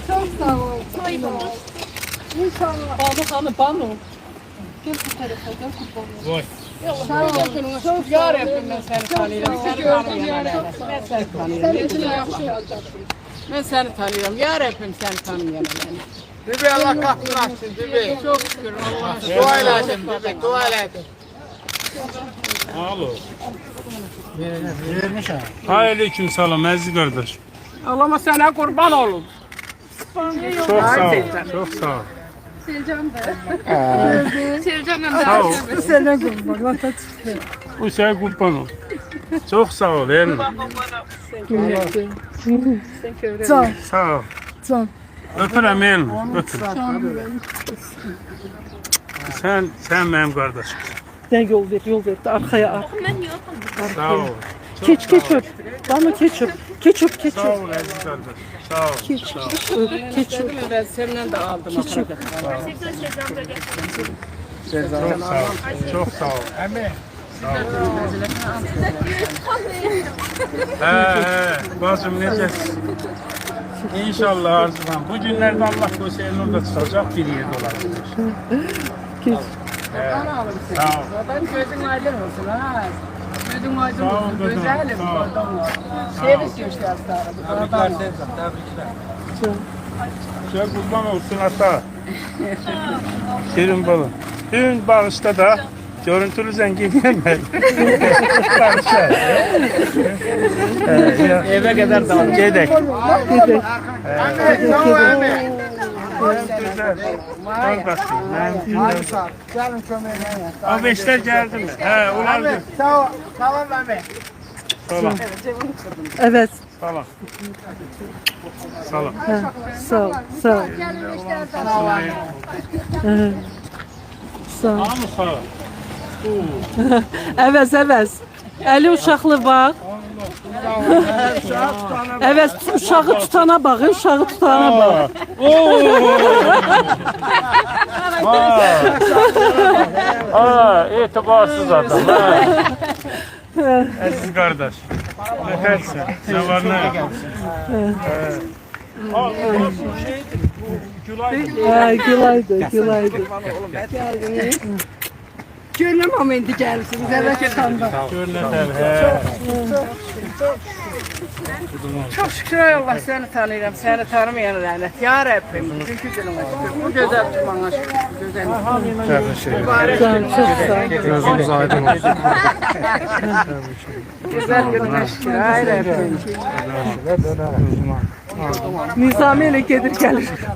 Çok sağ ol. İnşallah. Banu. Gel bu tarafa, gel kuponu. Vay. Sağ ol. Çok yar yapayım ben seni tanıyorum. Ben seni tanıyorum. Yar yapayım seni tanıyorum. Bibi Allah kapını açsın Bibi. Çok şükür Allah'a. Dua eyledim Bibi, dua eyledim. Alo. Aleyküm selam Aziz kardeş. Allah'ıma sana kurban olun. Çok sağ ol. Çok sağ ol. Seveceğim de. Sağ ol. Sana kurban. Bu sen kurban ol. Çok sağ ol. Elma. Sağ ol. Sağ ol. Sağ ol. Öpürəm elma. Öpür. Sen benim kardeşim. Sen yol ver arkaya at. Sağ ol. Keç öp. Bana keç öp. Keç öp. Sağ ol Aziz kardeş. Sağ ol. Keç öp. Ben senden de aldım. Keç öp. Çok sağ ol. Çok sağ ol. Bacım necəsin? İnşallah arzudan. Bu günlerde Allah koysa orada tutacak bir yerde olabilir. Keç. Sağ ol. Ben gözün aydın olsun ha. Gözün aydın Sağ ol olsun. kızım, Güzelim. sağ ol. Servis yaşlar sonra. Şöyle kurban olsun hatta. Şirin balım. Dün bağışta da görüntülü zengin gelmedi. Eve kadar da gedek. Gelin kömeğine. Abi işler geldi mi? He, ulandı. Sağ ol, tamam Mehmet. Salam. Evet. Salam. Salam. Sağ ol. Sağ ol. Sağ ol. Tamam mı sağ ol? Evet. Eli uşaqlı bak. Evet, uşağı tutana bak, uşağı tutana bak. İtibarsız adam. Aziz kardeş. Ne dersin? Ne var ne yok? Gülaydı. Gönlüm ama indi gelsin. Zerre sandım. Çok şükür Allah seni tanıyorum. Seni tanımayan lanet. Ya Rabbim. Çünkü gülüm bu güzel bana şükür. Güzel. Mübarek gün. Gözümüz aydın olsun. Güzel gününe şükür. Ay Rabbim. Nizami ile gelir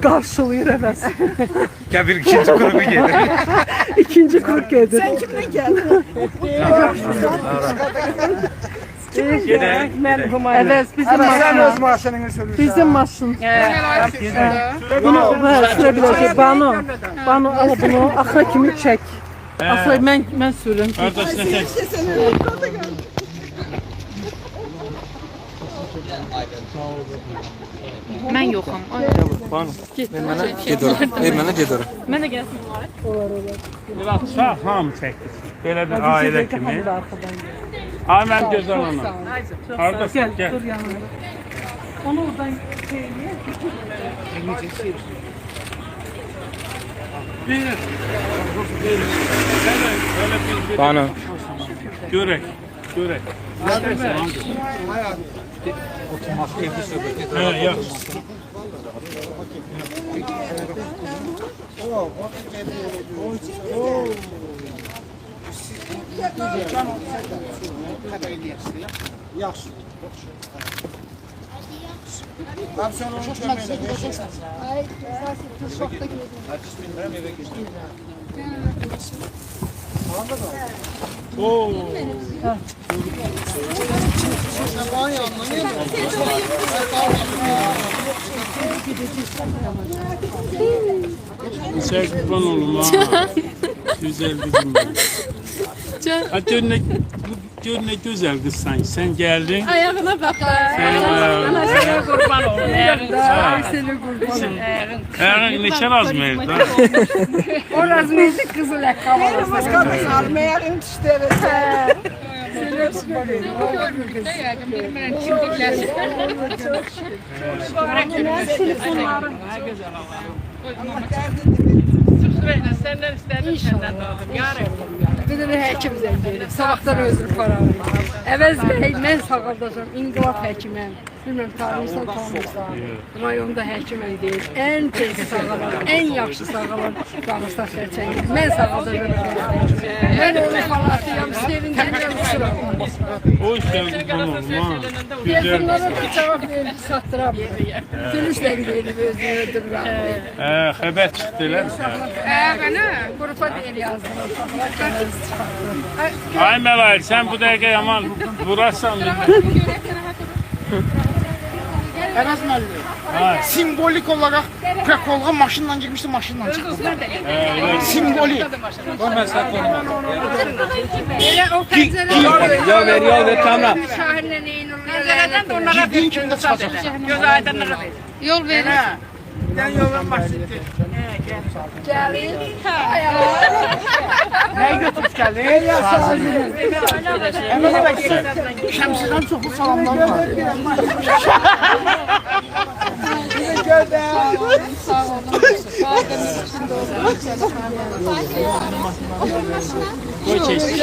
karşılıyor evet. Gel bir ikinci grubu gelir. İkinci kuruk gelir. Sen kimle geldin? Evet, bizim Sen öz maşın. maaşını söylüyorsun. Bizim maşın. Bunu sürebilecek. Banu al bunu. Axıra kimi çek. Axıra mən sürüm. Kardeş ne tek? Mən yoxam. Mənə gedir. Mən də gəlsin var. Biraz sağ hamı çəkdir. Belə bir ailə kimi. Ay mən gözəl ona. Kardeş Gel, gel. dur yanına. Onu oradan şeyliye. Bana. Görek. He, yaxşı. Yaxşı. Abi sen onu kömeğine. Ay, çok da gidiyor. Oo. Sen kurban olun ha. Güzel bizim. Can. Hadi önüne gör ne güzel kızsan. Sen geldin. Ayağına bak. Ana sana kurban olun. Ha. Seni kurban olun. Eğer neçə lazım evde? Orası neydi kızıl ayakkabı. Benim başkanım almayan tüşleri. Senden istedim, senden de aldım. Bir de həkim zəng edib. Sabahdan özür param. Əvəz bəy, mən sağaldacam. İnqilab həkiməm. Bilmirəm, tanıyırsan. Rayonda həkiməm deyir. Ən tez sağalan, ən yaxşı sağalan Dağıstan Xərçəngi. Mən sağaldacam. Mən onu falatıyam, sevindirəm, sıram. O işte kurban olma. Güzel. Telefonlara da cavab verib, sattıram. Gülüş zəng edib, özünü öldürürəm. Xəbər çıxdılar. Bana qrupa deyil yazdılar. Ay Melail, sen bu dəqiqə yaman vurarsan. Enes Melli. Simbolik olarak Pekolga maşından çıkmıştı, maşından çıktı. Simbolik. Elə o pəncərə Ya ver kamera. şahirlə neyin Pəncərədən də onlara Girdiğin bir kimde sat çıkacak? elə. Göz aydınlığı ver. Yol verin. Ha. Sen yolun başını. gəlir. Neyi götürüp geldi? Şemsiden çoklu salamlar var. Koy çeşit.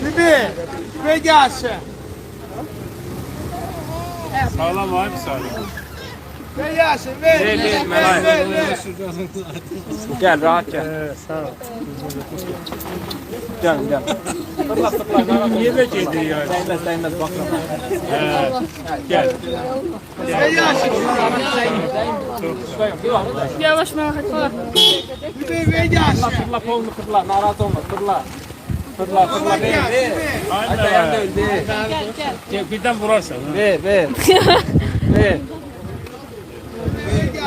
Bibi, ve gelsin. Sağlam abi sağlam. Ve gelsin, ver. Gel rahat gel. Sağ ol. Gel gel. Niye bekledi yani? Değmez bakalım. Gel. Ve gelsin. Yavaş Mehmet var. Bibi, ve gelsin. Fırla kolunu fırla. Narahat olma. Fırla. Fırla. Ver. Ay Ayağım Melail. öldü. Gel birden vurarsan. Ver. Ver.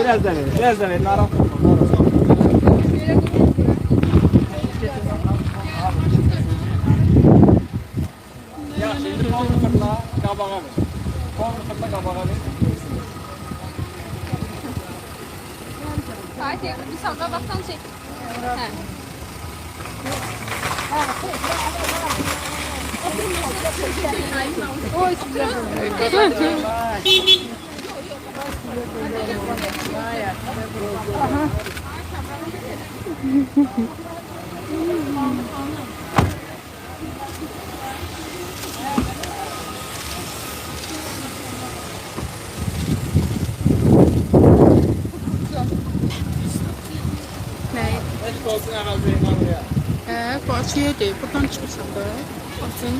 Biraz da ver. Narahat olma. Ya şimdi kolunu fırla. Kabağa ver. Kolunu fırla kabağa ver. Hadi bir sonra baktan çek. Bahçeye de buradan çıkmışım da. Basın.